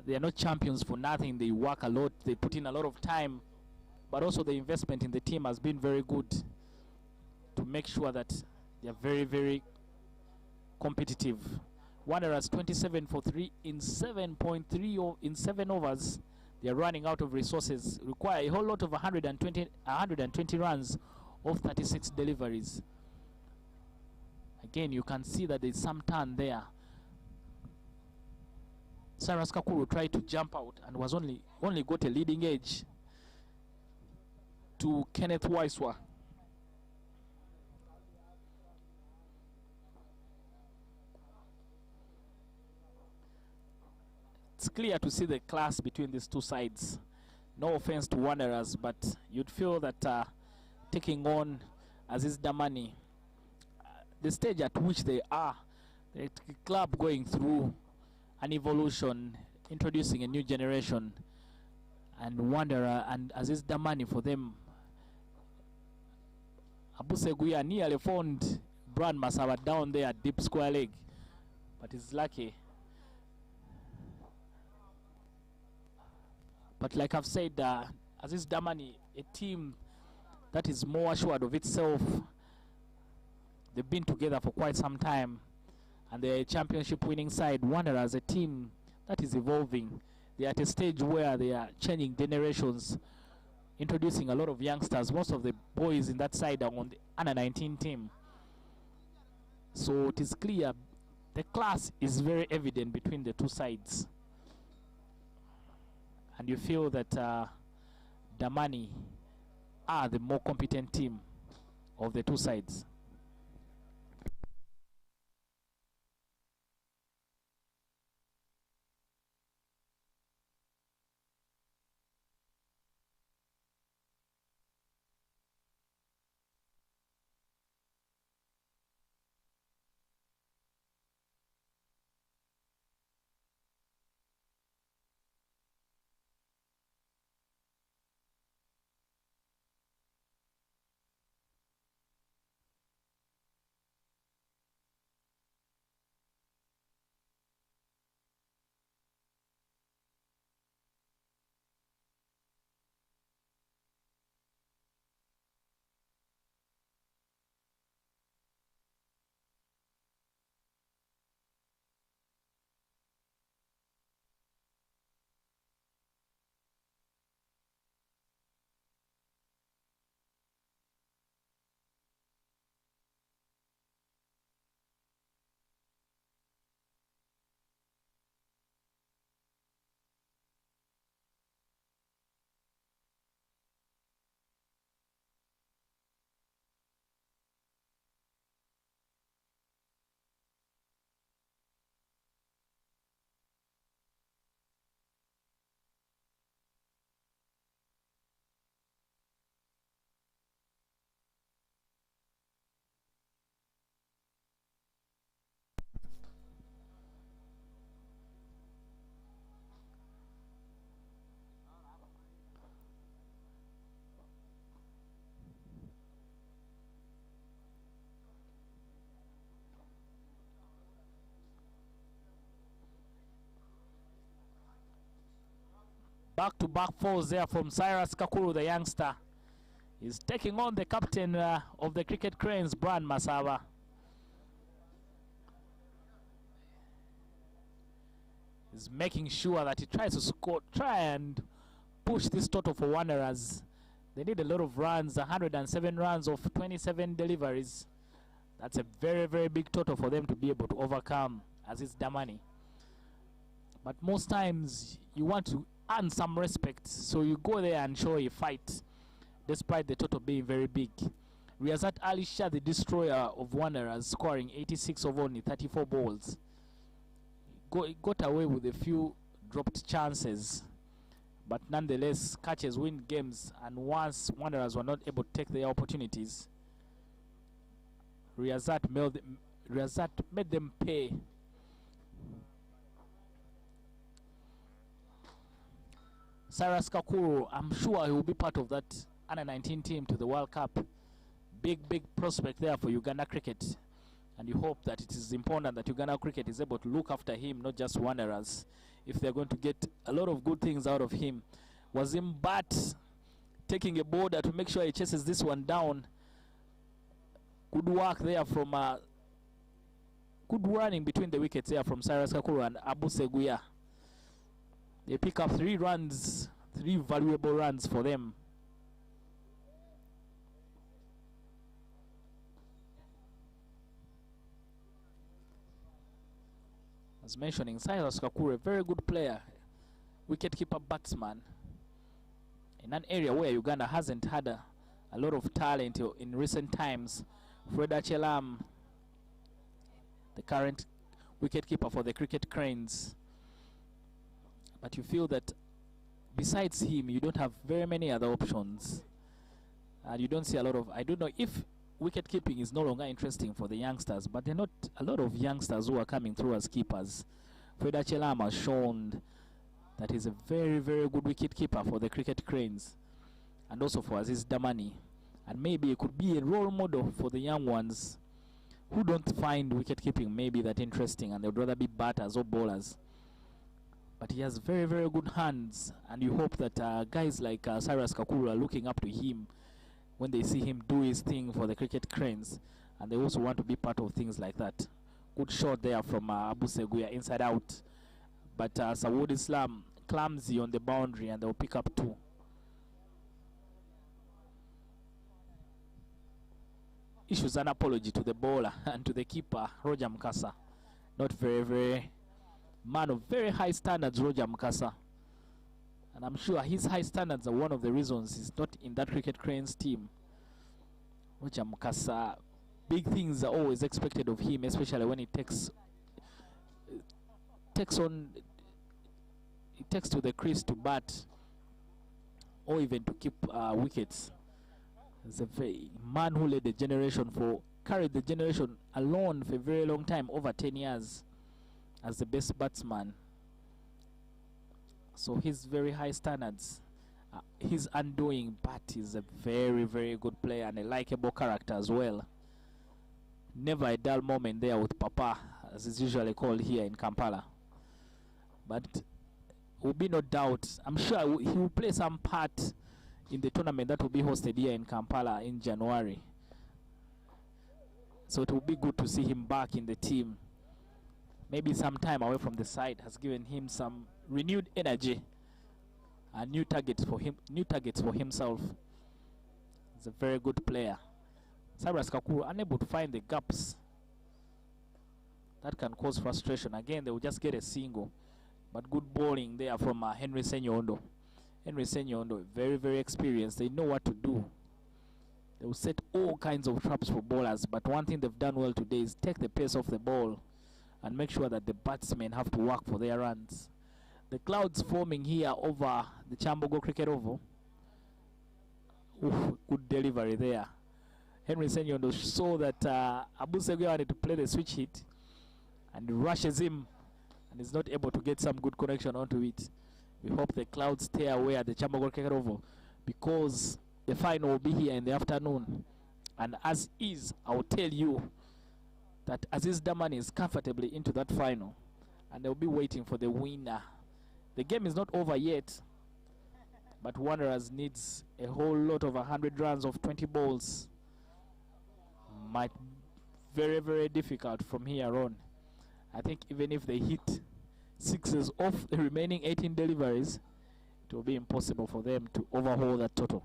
They are not champions for nothing. They work a lot. They put in a lot of time. But also the investment in the team has been very good to make sure that they are very, very competitive. Wanderers 27 for 3 in 7.3 in 7 overs. They are running out of resources. Require a whole lot of 120 runs of 36 deliveries. Again, you can see that there's some turn there. Cyrus Kakuru tried to jump out and was only got a leading edge to Kenneth Waiswa. It's clear to see the class between these two sides. No offense to Wanderers, but you'd feel that taking on Aziz Damani, the stage at which they are, the club going through an evolution, introducing a new generation, and Wanderer and Aziz Damani, for them, Abu Seguya nearly found Brand Masaba down there at deep square leg, but he's lucky. But like I've said, Aziz Damani, a team that is more assured of itself. They've been together for quite some time, and they're a championship winning side. Wanderers, a team that is evolving. They're at a stage where they are changing generations, introducing a lot of youngsters. Most of the boys in that side are on the under 19 team. So it is clear the class is very evident between the two sides. And you feel that Damani are the more competent team of the two sides. Back-to-back falls there from Cyrus Kakuru, the youngster. He's taking on the captain of the Cricket Cranes, Brand Masaba. He's making sure that he tries to score, try and push this total for Wanderers. They need a lot of runs, 107 runs of 27 deliveries. That's a very, very big total for them to be able to overcome Aziz Damani. But most times you want to earn some respect, so you go there and show a fight, despite the total being very big. Riyazat Ali Shah, the destroyer of Wanderers, scoring 86 of only 34 balls. Got away with a few dropped chances, but nonetheless catches win games, and once Wanderers were not able to take their opportunities, Riyazat made them pay. Cyrus Kakuru, I'm sure he will be part of that under 19 team to the World Cup. Big prospect there for Uganda cricket. And you hope that it is important that Uganda cricket is able to look after him, not just Wanderers, if they're going to get a lot of good things out of him. Wazim Bat taking a border to make sure he chases this one down. Good work there from good running between the wickets there from Cyrus Kakuru and Abu Seguya. They pick up 3 runs, 3 valuable runs for them. As mentioning, Cyrus Kakuru, a very good player, wicketkeeper batsman, in an area where Uganda hasn't had a lot of talent in recent times. Freda Chelam, the current wicketkeeper for the Cricket Cranes. But you feel that besides him, you don't have very many other options. And you don't see a lot of, I don't know if wicket keeping is no longer interesting for the youngsters, but there are not a lot of youngsters who are coming through as keepers. Freda Chelam has shown that he's a very good wicket keeper for the Cricket Cranes, and also for Aziz Damani. And maybe it could be a role model for the young ones who don't find wicket keeping maybe that interesting, and they'd rather be batters or bowlers. But he has very good hands, and you hope that guys like Cyrus Kakuru are looking up to him when they see him do his thing for the Cricket Cranes, and they also want to be part of things like that. Good shot there from Abu Seguya, inside out, but Sawood Islam clumsy on the boundary, and they'll pick up 2. Issues an apology to the bowler and to the keeper, Roger Mukasa. Not very man of very high standards, Roger Mukasa. And I'm sure his high standards are one of the reasons he's not in that Cricket Cranes team. Roger Mukasa, big things are always expected of him, especially when he takes to the crease to bat, or even to keep wickets. He's a very man who led the generation carried the generation alone for a very long time, over 10 years, as the best batsman. So his very high standards, his undoing, but he's a very good player and a likable character as well. Never a dull moment there with Papa, as is usually called here in Kampala. But will be no doubt, I'm sure he will play some part in the tournament that will be hosted here in Kampala in January. So it will be good to see him back in the team. Maybe some time away from the side has given him some renewed energy and new targets for himself. He's a very good player. Cyrus Kakuru unable to find the gaps that can cause frustration. Again, they will just get a single, but good bowling there from Henry Senyondo. Henry Senyondo, very experienced. They know what to do. They will set all kinds of traps for bowlers, but one thing they've done well today is take the pace off the ball and make sure that the batsmen have to work for their runs. The clouds forming here over the Chambogo Cricket Oval. Oof, good delivery there. Henry Senyondo saw that Abu Seguya wanted to play the switch hit, and rushes him, and is not able to get some good connection onto it. We hope the clouds stay away at the Chambogo Cricket Oval, because the final will be here in the afternoon. And as is, I will tell you that Aziz Damani is comfortably into that final, and they'll be waiting for the winner. The game is not over yet, but Wanderers needs a whole lot of 100 runs of 20 balls. Might very difficult from here on. I think even if they hit 6s off the remaining 18 deliveries, it will be impossible for them to overhaul that total.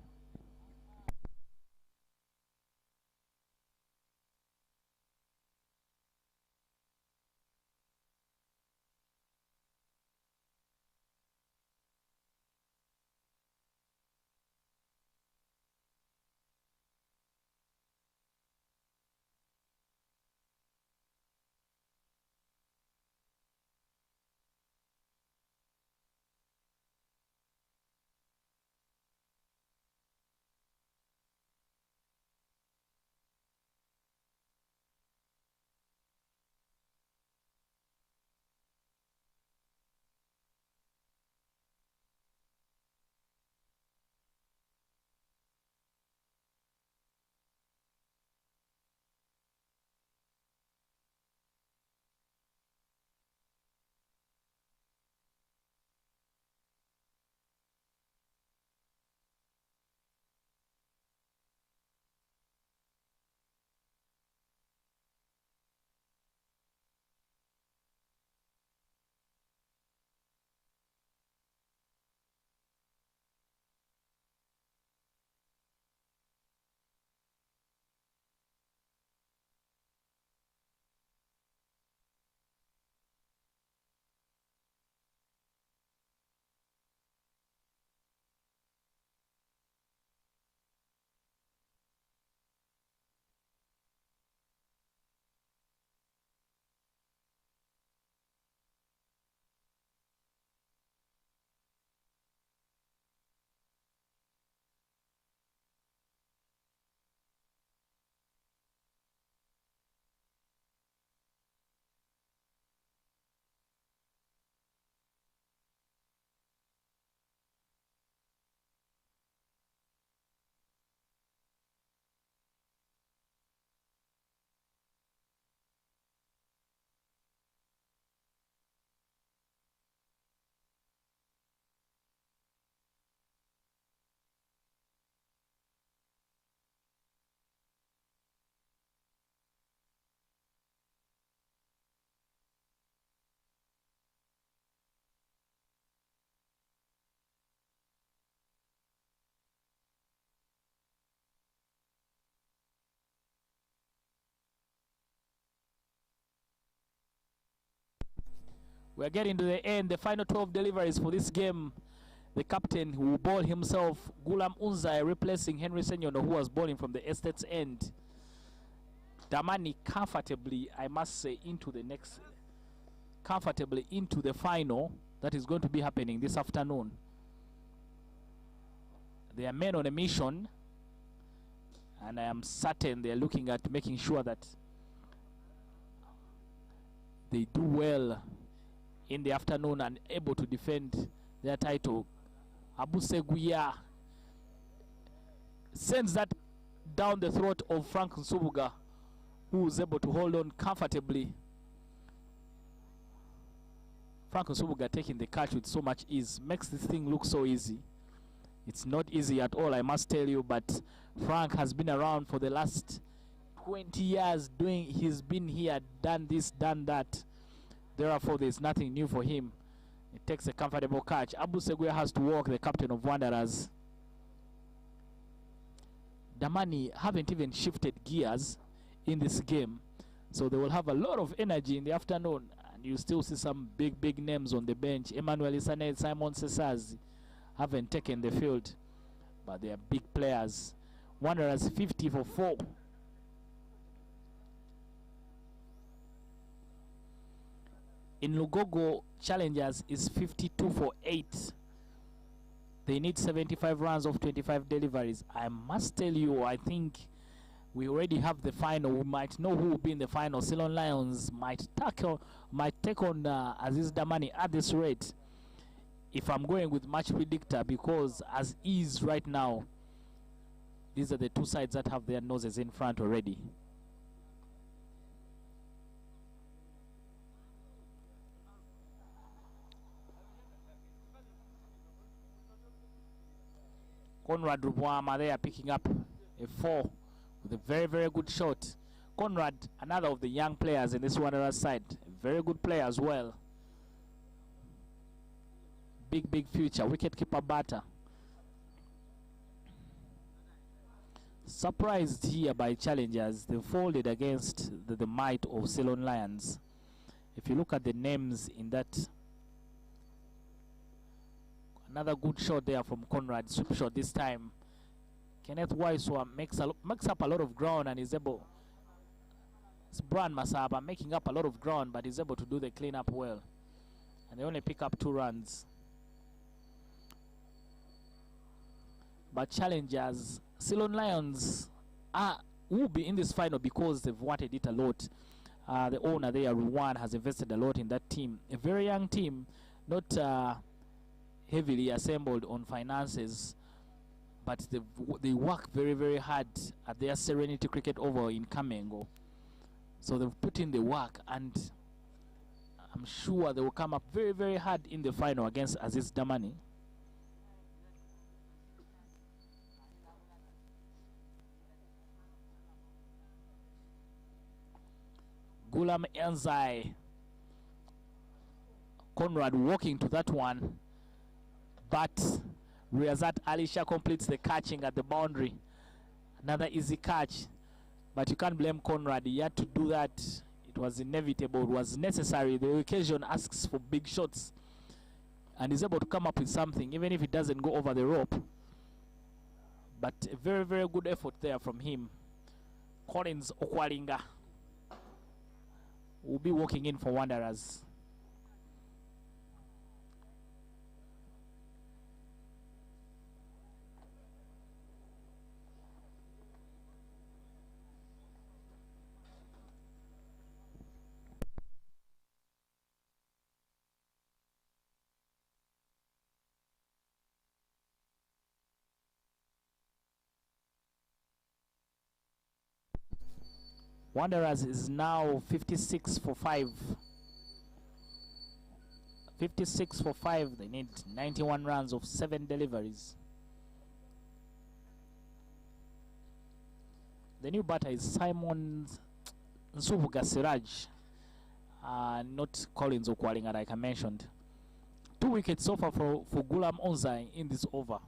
We're getting to the end, the final 12 deliveries for this game. The captain who will bowl himself, Gulam Unzai, replacing Henry Senyono, who was bowling from the estate's end. Damani comfortably, I must say, comfortably into the final that is going to be happening this afternoon. They are men on a mission, and I am certain they are looking at making sure that they do well in the afternoon and able to defend their title. Abu Seguya sends that down the throat of Frank Nsubuga, who is able to hold on comfortably. Frank Nsubuga taking the catch with so much ease makes this thing look so easy. It's not easy at all, I must tell you, but Frank has been around for the last 20 years he's been here, done this, done that. Therefore, there's nothing new for him. It takes a comfortable catch. Abu Seguya has to walk, the captain of Wanderers. Damani haven't even shifted gears in this game, so they will have a lot of energy in the afternoon, and you still see some big names on the bench. Emmanuel Isanet, Simon Sesazi haven't taken the field, but they are big players. Wanderers 50 for 4. In Lugogo, Challengers is 52 for 8. They need 75 runs of 25 deliveries. I must tell you, I think we already have the final. We might know who will be in the final. Ceylon Lions might take on Aziz Damani at this rate, if I'm going with match predictor, because as is right now, these are the two sides that have their noses in front already. Conrad Rubwama there picking up a 4 with a very good shot. Conrad, another of the young players in this Wanderers side, a very good player as well. Big future, wicketkeeper batter. Surprised here by Challengers. They folded against the might of Ceylon Lions. If you look at the names in that, another good shot there from Conrad, sweep shot this time. Kenneth Waiswa makes up a lot of ground and is able. It's Brian Masaba making up a lot of ground, but is able to do the cleanup well. And they only pick up 2 runs. But Challengers, Ceylon Lions will be in this final because they've wanted it a lot. The owner there, Ruwan, has invested a lot in that team. A very young team, not heavily assembled on finances, but they work very hard at their Serenity Cricket Oval in Kamengo. So they've put in the work, and I'm sure they will come up very hard in the final against Aziz Damani. Gulam Enzai, Conrad walking to that one, but Riazat Alisha completes the catching at the boundary. Another easy catch, but you can't blame Conrad. He had to do that. It was inevitable, it was necessary. The occasion asks for big shots, and he's able to come up with something, even if it doesn't go over the rope. But a very good effort there from him. Collins Okwalinga will be walking in for Wanderers. Wanderers is now 56 for 5. 56 for 5. They need 91 runs of 7 deliveries. The new batter is Simon Nsubuga Siraj, not Collins Okwalinga, like I mentioned. 2 wickets so far for Gulam Onzai in this over.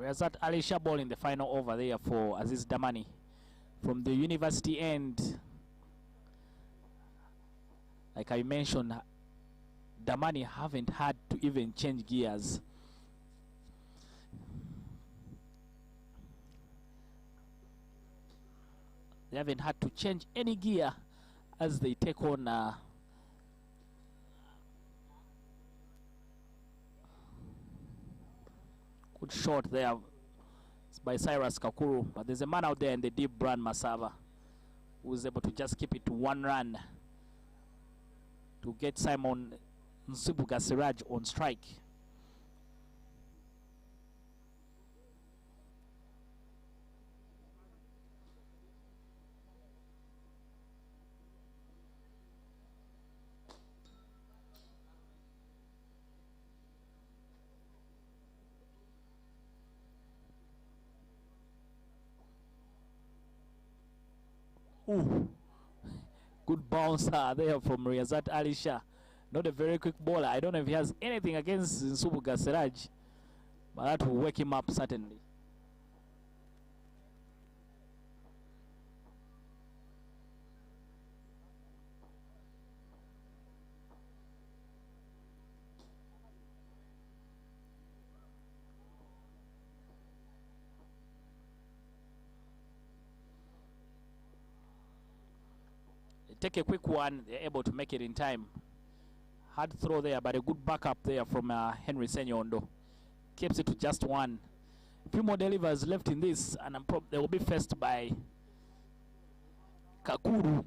Riyazat Alisha ball in the final over there for Aziz Damani from the university end. Like I mentioned, Damani haven't had to even change gears. They haven't had to change any gear as they take on good shot there by Cyrus Kakuru, but there's a man out there in the deep, Brand Masava, who is able to just keep it to 1 run to get Simon Nsibuga Siraj on strike. Ooh, good bouncer there from Riyazat Alisha. Not a very quick bowler. I don't know if he has anything against Nsubuga Siraj, but that will wake him up certainly. Take a quick one, they're able to make it in time. Hard throw there, but a good backup there from Henry Senyondo. Keeps it to just 1. A few more delivers left in this, and they will be faced by Kakuru.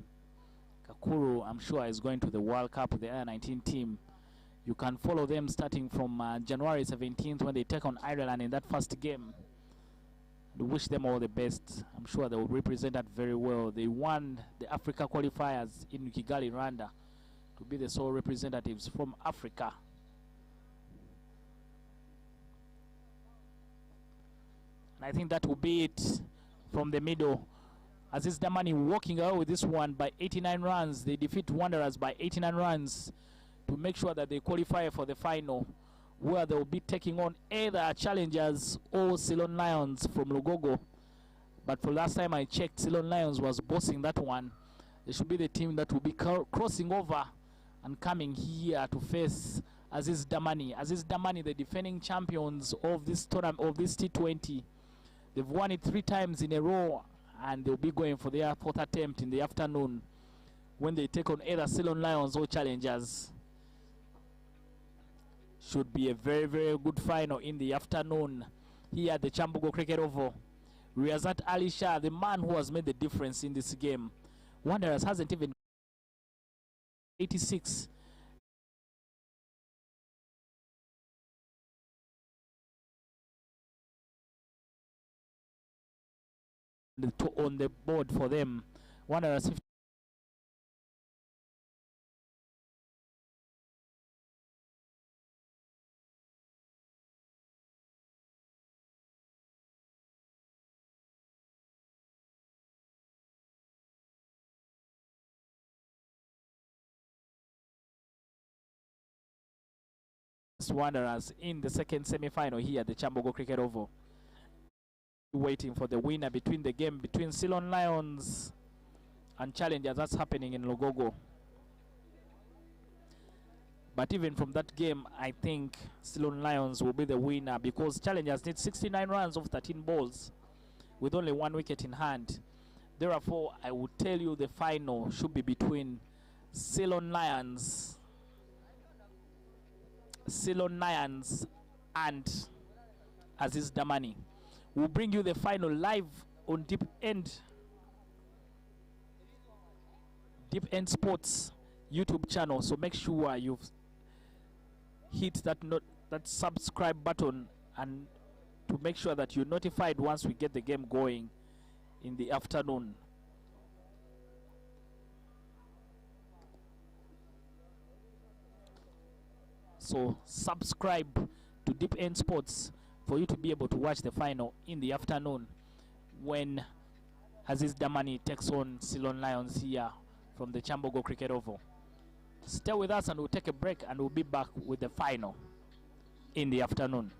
Kakuru, I'm sure, is going to the World Cup with the under-19 team. You can follow them starting from January 17th when they take on Ireland in that first game. We wish them all the best. I'm sure they will represent that very well. They won the Africa qualifiers in Kigali, Rwanda, to be the sole representatives from Africa. And I think that will be it from the middle. Aziz Damani walking away with this one by 89 runs. They defeat Wanderers by 89 runs to make sure that they qualify for the final, where they will be taking on either Challengers or Ceylon Lions from Lugogo. But for last time I checked, Ceylon Lions was bossing that one. They should be the team that will be crossing over and coming here to face Aziz Damani. Aziz Damani, the defending champions of this tournament, of this T20. They've won it 3 times in a row, and they'll be going for their 4th attempt in the afternoon when they take on either Ceylon Lions or Challengers. Should be a very, very good final in the afternoon here at the Chambugo Cricket Oval. Riyazat Alisha, the man who has made the difference in this game. Wanderers hasn't even 86. On the board for them. Wanderers 50. Wanderers in the second semi-final here at the Chambugo Cricket Oval. Waiting for the winner between the game between Ceylon Lions and Challengers. That's happening in Lugogo. But even from that game, I think Ceylon Lions will be the winner, because Challengers need 69 runs of 13 balls with only 1 wicket in hand. Therefore, I would tell you the final should be between Ceylon Lions and Aziz Damani. We'll bring you the final live on Deep End Sports YouTube channel. So make sure you've hit that subscribe button, and to make sure that you're notified once we get the game going in the afternoon. So subscribe to Deep End Sports for you to be able to watch the final in the afternoon when Aziz Damani takes on Ceylon Lions here from the Chambugo Cricket Oval. Stay with us and we'll take a break, and we'll be back with the final in the afternoon.